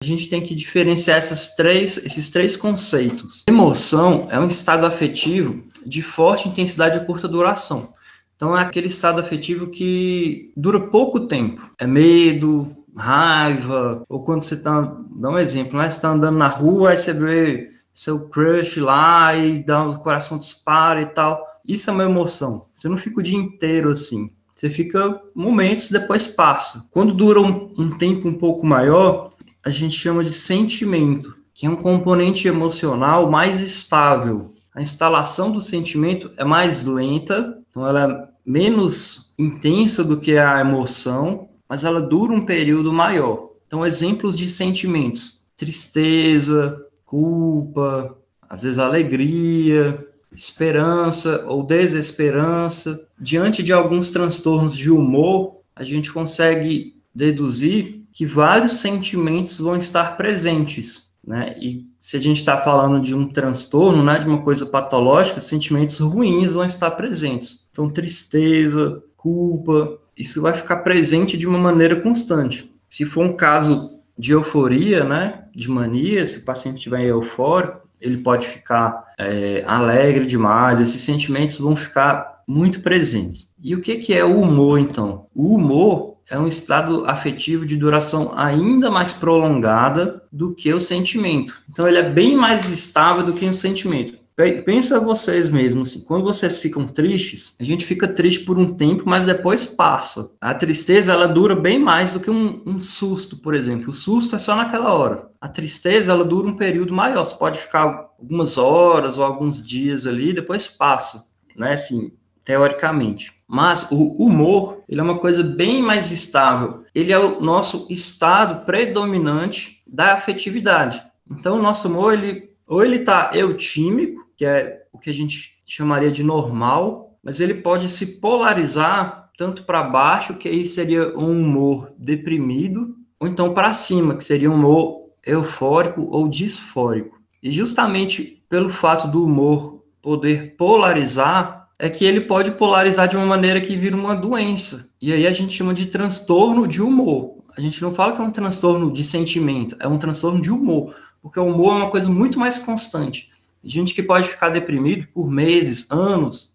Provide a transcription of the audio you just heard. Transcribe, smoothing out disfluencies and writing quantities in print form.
A gente tem que diferenciar esses três conceitos. Emoção é um estado afetivo de forte intensidade e curta duração. Então, é aquele estado afetivo que dura pouco tempo. É medo, raiva, ou quando você está... Dá um exemplo, né? Você está andando na rua, aí você vê seu crush lá e o coração dispara e tal. Isso é uma emoção. Você não fica o dia inteiro assim. Você fica momentos, depois passa. Quando dura um tempo um pouco maior, a gente chama de sentimento, que é um componente emocional mais estável. A instalação do sentimento é mais lenta, então ela é menos intensa do que a emoção, mas ela dura um período maior. Então, exemplos de sentimentos: tristeza, culpa, às vezes alegria, esperança ou desesperança. Diante de alguns transtornos de humor, a gente consegue deduzir que vários sentimentos vão estar presentes, né? E se a gente está falando de um transtorno, né, de uma coisa patológica, sentimentos ruins vão estar presentes. Então, tristeza, culpa, isso vai ficar presente de uma maneira constante. Se for um caso de euforia, né, de mania, se o paciente estiver eufórico, ele pode ficar alegre demais, esses sentimentos vão ficar muito presentes. E o que é o humor, então? O humor é um estado afetivo de duração ainda mais prolongada do que o sentimento. Então, ele é bem mais estável do que o sentimento. Pensa vocês mesmos, assim, quando vocês ficam tristes, a gente fica triste por um tempo, mas depois passa. A tristeza, ela dura bem mais do que um susto, por exemplo. O susto é só naquela hora. A tristeza, ela dura um período maior. Você pode ficar algumas horas ou alguns dias ali, depois passa, né, assim, teoricamente. Mas o humor, ele é uma coisa bem mais estável. Ele é o nosso estado predominante da afetividade. Então, o nosso humor, ou ele está eutímico, que é o que a gente chamaria de normal, mas ele pode se polarizar tanto para baixo, que aí seria um humor deprimido, ou então para cima, que seria um humor eufórico ou disfórico. E justamente pelo fato do humor poder polarizar, é que ele pode polarizar de uma maneira que vira uma doença. E aí a gente chama de transtorno de humor. A gente não fala que é um transtorno de sentimento, é um transtorno de humor, porque o humor é uma coisa muito mais constante. Gente que pode ficar deprimido por meses, anos,